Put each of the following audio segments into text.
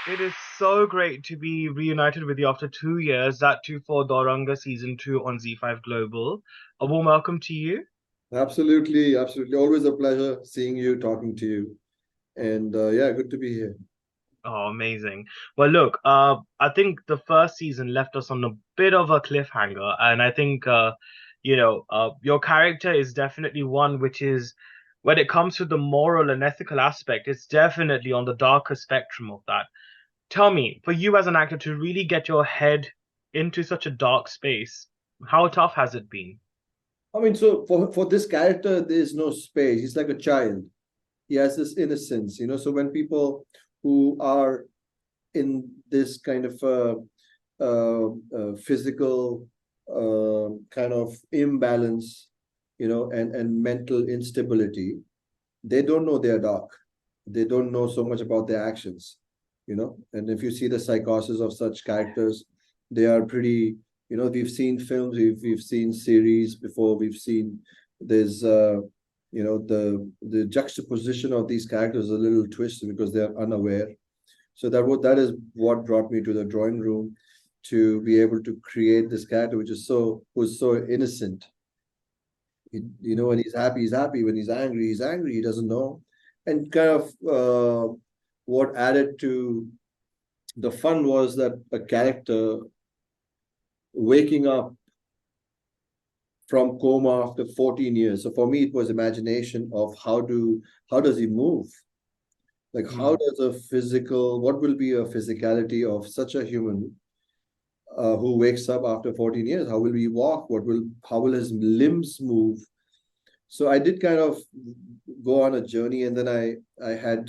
It is so great to be reunited with you after 2 years, that too for Duranga Season 2 on ZEE5 Global. A warm welcome to you. Absolutely, absolutely. Always a pleasure seeing you, talking to you. And yeah, good to be here. Oh, amazing. Well, look, I think the first season left us on a bit of a cliffhanger, and I think, your character is definitely one which is, when it comes to the moral and ethical aspect, it's definitely on the darker spectrum of that. Tell me, for you as an actor to really get your head into such a dark space, how tough has it been? I mean, so for this character, there is no space. He's like a child. He has this innocence, So when people who are in this kind of physical kind of imbalance, and mental instability, they don't know they're dark. They don't know so much about their actions. And if you see the psychosis of such characters, they are pretty, we've seen films, we've seen series before, we've seen there's the juxtaposition of these characters is a little twisted because they're unaware. So that is what brought me to the drawing room to be able to create this character which is who's so innocent. When he's happy, he's happy. When he's angry. He doesn't know. And kind of what added to the fun was that a character waking up from coma after 14 years. So for me, it was imagination of how does he move? Like how Hmm. does what will be a physicality of such a human who wakes up after 14 years? How will he walk? How will his limbs move? So I did kind of go on a journey, and then I had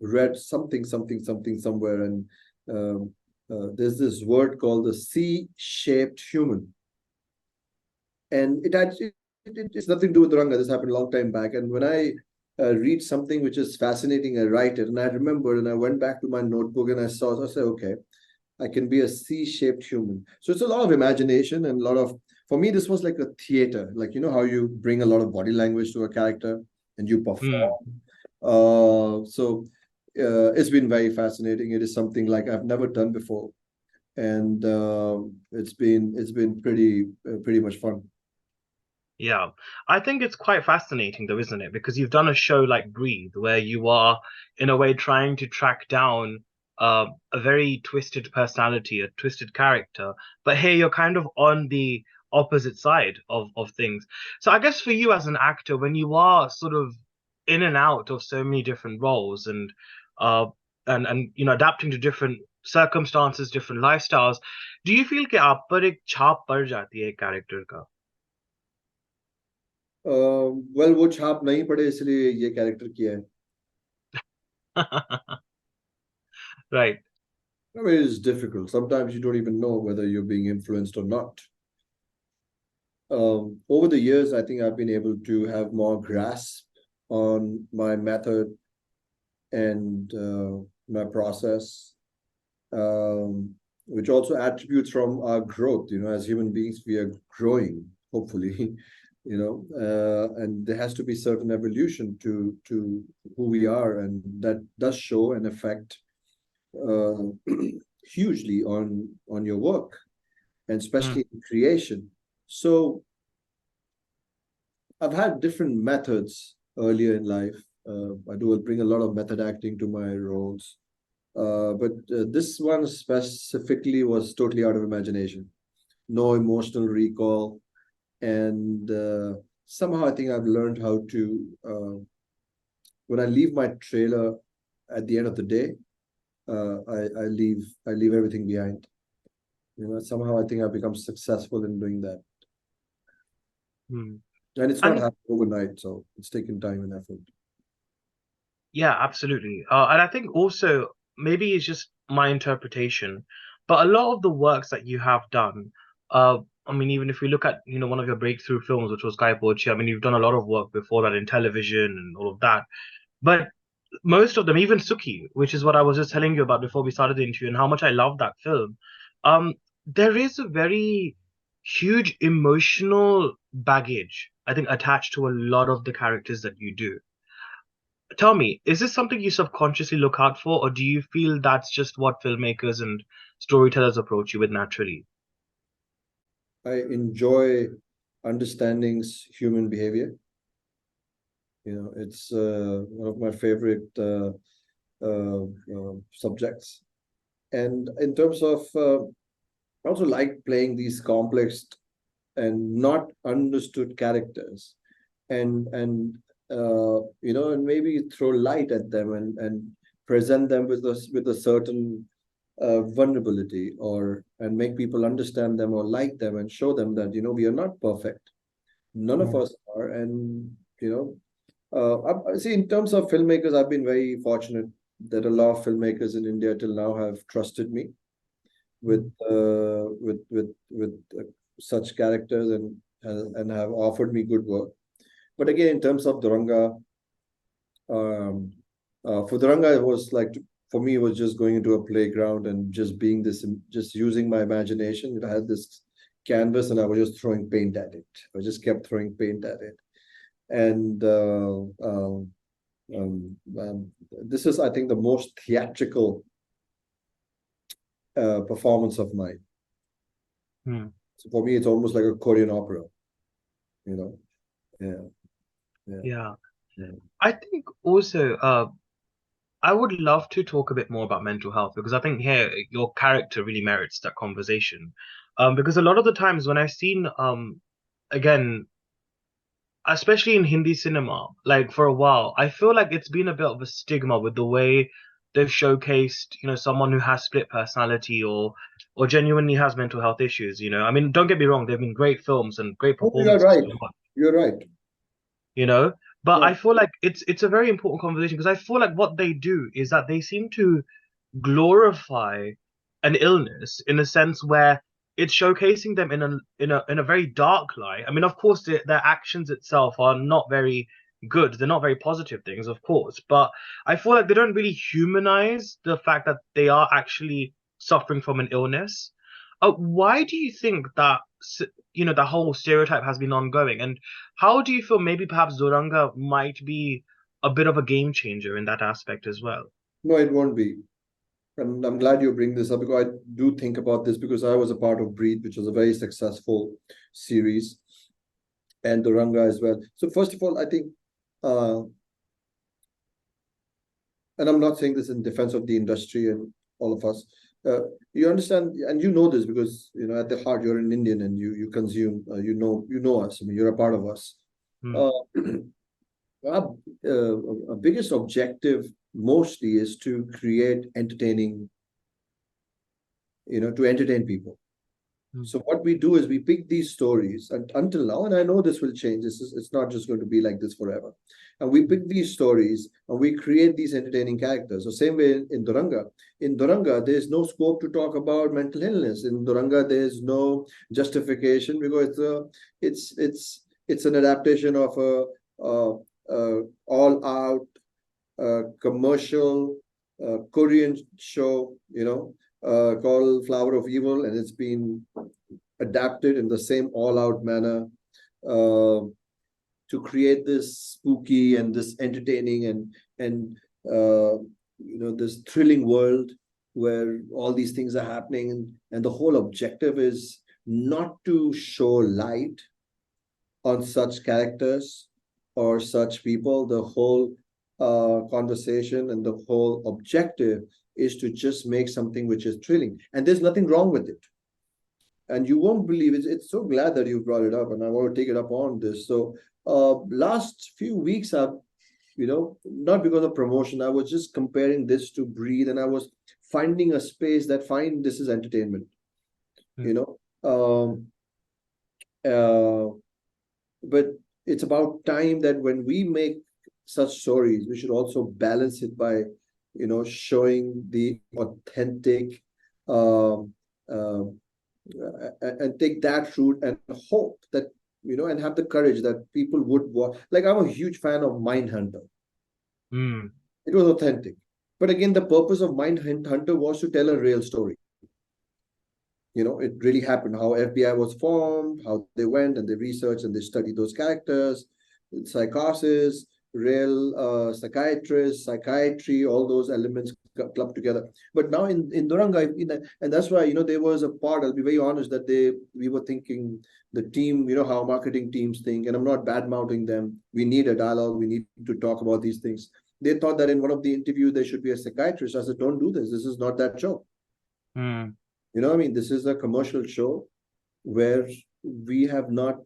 read something somewhere, and there's this word called the C-shaped human, and it's nothing to do with Ranga. This happened a long time back, and when I read something which is fascinating, I write it, and I remembered, and I went back to my notebook, and I said, okay, I can be a C-shaped human. So it's a lot of imagination and a lot of, for me, this was like a theater, like, how you bring a lot of body language to a character and you Hmm. perform. So it's been very fascinating. It is something like I've never done before, and it's been pretty much fun. Yeah, I think it's quite fascinating though, isn't it? Because you've done a show like Breathe, where you are, in a way, trying to track down a very twisted personality, a twisted character. But here you're kind of on the opposite side of things. So I guess for you as an actor, when you are sort of in and out of so many different roles uh adapting to different circumstances, different lifestyles, do you feel कि आप पर एक छाप पड़ जाती है character well वो छाप नहीं पड़े इसलिए ये कैरेक्टर किया है. का? Right. I mean, it's difficult. Sometimes you don't even know whether you're being influenced or not. Over the years, I think I've been able to have more grasp on my method and my process, which also attributes from our growth. As human beings, we are growing, hopefully, and there has to be certain evolution to who we are, and that does show an effect uh, hugely on your work, and Mm, especially in creation. So I've had different methods earlier in life. I do bring a lot of method acting to my roles. But this one specifically was totally out of imagination, no emotional recall. And somehow I think I've learned how to, when I leave my trailer at the end of the day, I leave everything behind. Somehow I think I've become successful in doing that. mm. And it's not And happened overnight, so it's taken time and effort. yeah, absolutely. And I think also maybe it's just my interpretation, but a lot of the works that you have done, I mean, even if we look at, one of your breakthrough films, which was Kai Pochi, I mean, you've done a lot of work before that in television and all of that. But most of them, even Suki, which is what I was just telling you about before we started the interview, and how much I love that film. Um, there is a very huge emotional baggage, I think, attached to a lot of the characters that you do. tell me, is this something you subconsciously look out for, or do you feel that's just what filmmakers and storytellers approach you with naturally? I enjoy understanding human behavior. It's one of my favorite subjects. And in terms of, I also like playing these complex and not understood characters, and maybe throw light at them and present them with a certain vulnerability, or and make people understand them or like them and show them that we are not perfect. None of Mm, us are, and see, in terms of filmmakers, I've been very fortunate that a lot of filmmakers in India till now have trusted me with mm, such characters, and have offered me good work. But again, in terms of Duranga, um, for Duranga, it was like, for me, it was just going into a playground and just being this, just using my imagination. I had this canvas and I was just throwing paint at it. I just kept throwing paint at it, and this is, I think, the most theatrical performance of mine. mm. So for me, it's almost like a Korean opera, you know. Yeah, yeah, Yeah. yeah. I think also, I would love to talk a bit more about mental health because I think here your character really merits that conversation. Because a lot of the times when I've seen, again, especially in Hindi cinema, like for a while, I feel like it's been a bit of a stigma with the way they've showcased, someone who has split personality or genuinely has mental health issues. I mean, don't get me wrong, there've been great films and great Oh, you're performances, right. You're right. you know, but Yeah. I feel like it's a very important conversation because I feel like what they do is that they seem to glorify an illness in a sense where it's showcasing them in a very dark light. I mean, of course, their actions itself are not very good. They're not very positive things, of course, but I feel like they don't really humanize the fact that they are actually suffering from an illness. Why do you think that the whole stereotype has been ongoing, and how do you feel maybe perhaps Zoranga might be a bit of a game changer in that aspect as well? No, it won't be. And I'm glad you bring this up, because I do think about this, because I was a part of Breathe, which was a very successful series, and Duranga as well. So first of all, I think, uh, and I'm not saying this in defense of the industry and all of us. You understand, and you know this, because at the heart you're an Indian, and you consume, you know us. I mean, you're a part of us. Hmm, Uh, our biggest objective mostly is to create entertaining, to entertain people. hmm, So what we do is we pick these stories, and until now, and I know this will change. It's not just going to be like this forever. And we hmm, pick these stories and we create these entertaining characters. The same way in Duranga. In Duranga, there's no scope to talk about mental illness. In Duranga, there's no justification, because it's an adaptation of a all out commercial Korean show, called Flower of Evil, and it's been adapted in the same all-out manner, uh, to create this spooky and this entertaining and this thrilling world where all these things are happening, and the whole objective is not to show light on such characters or such people. The whole conversation and the whole objective is to just make something which is thrilling, and there's nothing wrong with it. And you won't believe it. It's so glad that you brought it up, and I want to take it up on this. So, last few weeks, I've, not because of promotion, I was just comparing this to Breathe, and I was finding a space that find this is entertainment. You hmm, know, um, uh, but it's about time that when we make such stories, we should also balance it by, showing the authentic, um, uh, and take that route, and hope that, and have the courage that people would watch. Like, I'm a huge fan of Mindhunter. hmm, It was authentic, but again, the purpose of Mindhunter was to tell a real story. It really happened, how FBI was formed, how they went and they researched and they studied those characters, psychosis. real psychiatrist, psychiatry, all those elements clubbed together. But now in Duranga, and that's why, there was a part, I'll be very honest, that we were thinking, the team, how marketing teams think, and I'm not bad mouthing them. We need a dialogue, we need to talk about these things. They thought that in one of the interviews there should be a psychiatrist. I said, don't do this. This is not that show. Mm. I mean, this is a commercial show where we have not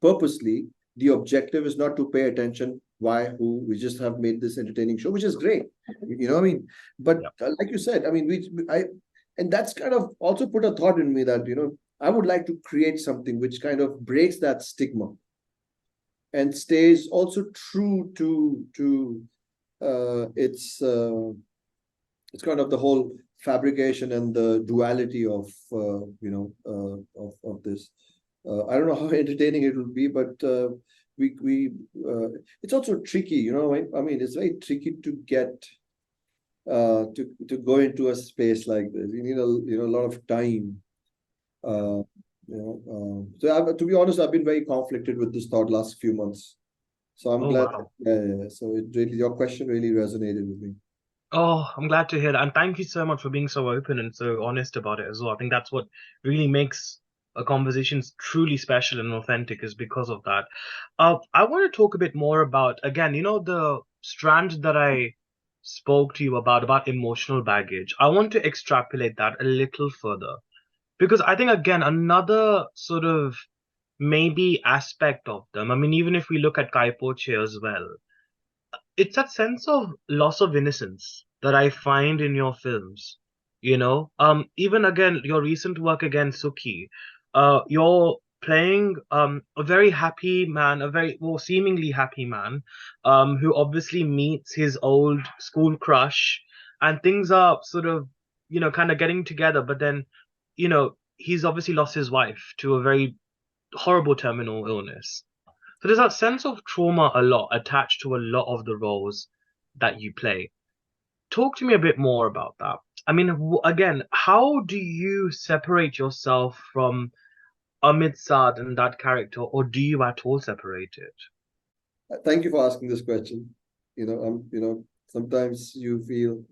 purposely, the objective is not to pay attention why, who. We just have made this entertaining show, which is great. What I mean? But Yeah. like you said, I mean, and that's kind of also put a thought in me that, I would like to create something which kind of breaks that stigma and stays also true to it's kind of the whole fabrication and the duality of of this. I don't know how entertaining it will be, but we it's also tricky, I mean, it's very tricky to get to go into a space like this. You need a lot of time. To be honest, I've been very conflicted with this thought last few months. So I'm Oh, glad. wow. Yeah. So your question really resonated with me. Oh, I'm glad to hear that. And thank you so much for being so open and so honest about it as well. I think that's what really makes a conversation truly special and authentic, is because of that. I want to talk a bit more about, again, the strand that I spoke to you about emotional baggage. I want to extrapolate that a little further because I think, again, another sort of maybe aspect of them. I mean, even if we look at Kai Poche as well, it's that sense of loss of innocence that I find in your films. Even again, your recent work again, Suki, you're playing a very happy man, a very well seemingly happy man, who obviously meets his old school crush, and things are sort of, kind of getting together, but then, he's obviously lost his wife to a very horrible terminal illness. So there's that sense of trauma a lot attached to a lot of the roles that you play. Talk to me a bit more about that. I mean, again, how do you separate yourself from Amit Sadh and that character, or do you at all separate it? Thank you for asking this question. Sometimes you feel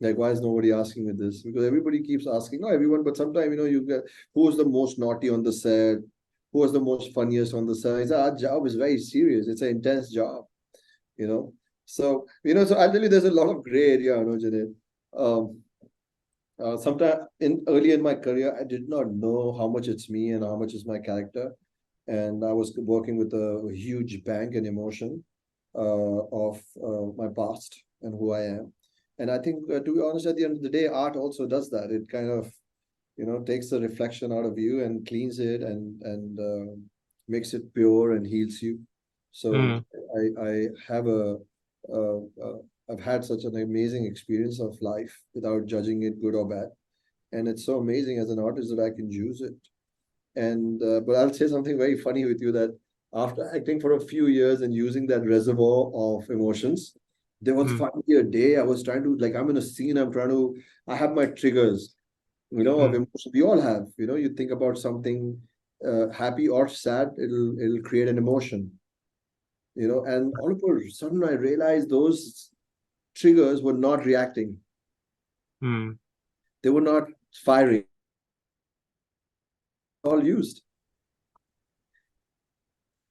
like, why is nobody asking me this? Because everybody keeps asking, not everyone, but sometimes, you get, who's the most naughty on the set? Who was the most funniest on the set? Our job is very serious. It's an intense job, you know. So I'll tell you, there's a lot of gray area, Janet. Um, Sometime early in my career, I did not know how much it's me and how much is my character. And I was working with a huge bank and emotion of my past and who I am. And I think, to be honest, at the end of the day, art also does that. It kind of, takes the reflection out of you and cleans it and makes it pure and heals you. So Mm, I have uh, uh, I've had such an amazing experience of life without judging it good or bad, and it's so amazing as an artist that I can use it. And but I'll say something very funny with you, that after acting for a few years and using that reservoir of emotions, there was mm, finally a day I was trying to, like, I'm in a scene, I have my triggers, of mm. emotion. We all have, you think about something happy or sad, it'll create an emotion, and all of a sudden I realized those triggers were not reacting. Mm. They were not firing, all used.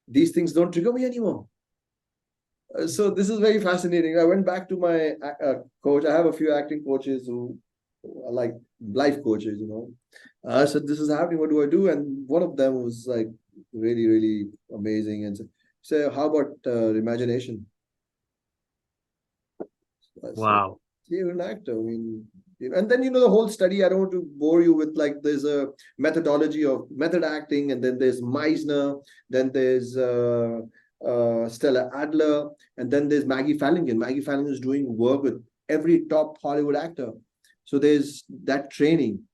These things don't trigger me anymore. So this is very fascinating. I went back to my coach. I have a few acting coaches who are like life coaches, I said, this is happening. What do I do? And one of them was like really, really amazing and said, so how about imagination? I said, Wow. you're an actor. I mean, and then the whole study. I don't want to bore you with, like, there's a methodology of method acting, and then there's Meisner, then there's Stella Adler, and then there's Maggie Fallinger. Maggie Fallinger is doing work with every top Hollywood actor. So there's that training,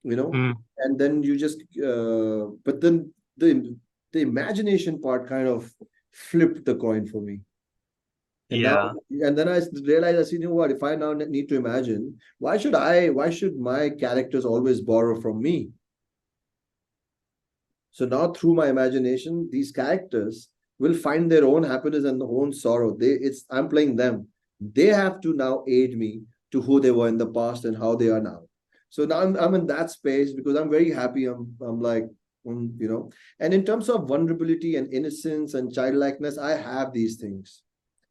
Mm. and then you just, but then the imagination part kind of flipped the coin for me. And now, Yeah. and then I realized, I said, what, if I now need to imagine, why should my characters always borrow from me? So now through my imagination, these characters will find their own happiness and their own sorrow. I'm playing them. They have to now aid me to who they were in the past and how they are now. So now I'm in that space because I'm very happy. I'm like, you know. And in terms of vulnerability and innocence and childlikeness, I have these things.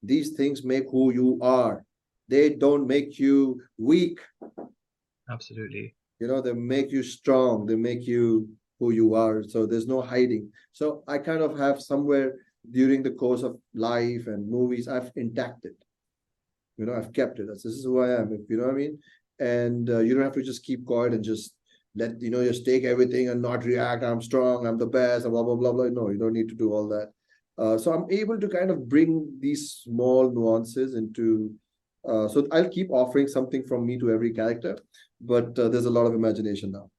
These things make who you are. They don't make you weak. Absolutely. They make you strong. They make you who you are. So there's no hiding. So I kind of have somewhere during the course of life and movies, I've intact it. I've kept it. This is who I am. If you know what I mean. And you don't have to just keep quiet and just just take everything and not react. I'm strong. I'm the best. And blah blah blah blah. No, you don't need to do all that. So I'm able to kind of bring these small nuances into. So I'll keep offering something from me to every character, but there's a lot of imagination now.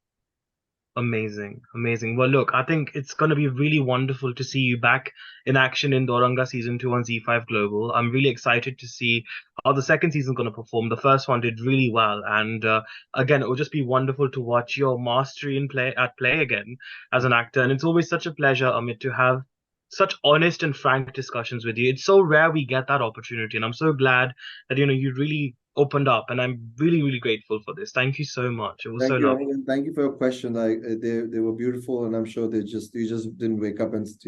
Amazing, amazing. Well, look, I think it's going to be really wonderful to see you back in action in Duranga season 2 on ZEE5 Global. I'm really excited to see how the second season is going to perform. The first one did really well, and again, it will just be wonderful to watch your mastery in play again as an actor. And it's always such a pleasure, Amit, to have such honest and frank discussions with you. It's so rare we get that opportunity, and I'm so glad that you really opened up, and I'm really, really grateful for this. Thank you so much. It was so Thank you, lovely. Amit, and thank you for your question. They were beautiful, and I'm sure they just you just didn't wake up and just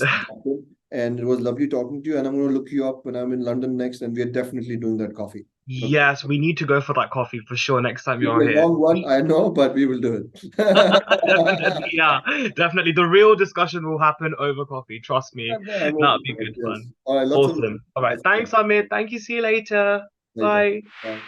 dropped it. And it was lovely talking to you. And I'm going to look you up when I'm in London next, and we are definitely doing that coffee. Okay. Yes, we need to go for that coffee for sure next time It'll you're be a here. long one, I know, but we will do it. Definitely, yeah, definitely. The real discussion will happen over coffee. Trust me. I'm That'll open be to it. good Yes. fun. All right. Lots of love. Awesome. All right. Lots of love. Thanks, Amit. Thank you. See you later. Later. Bye. Bye.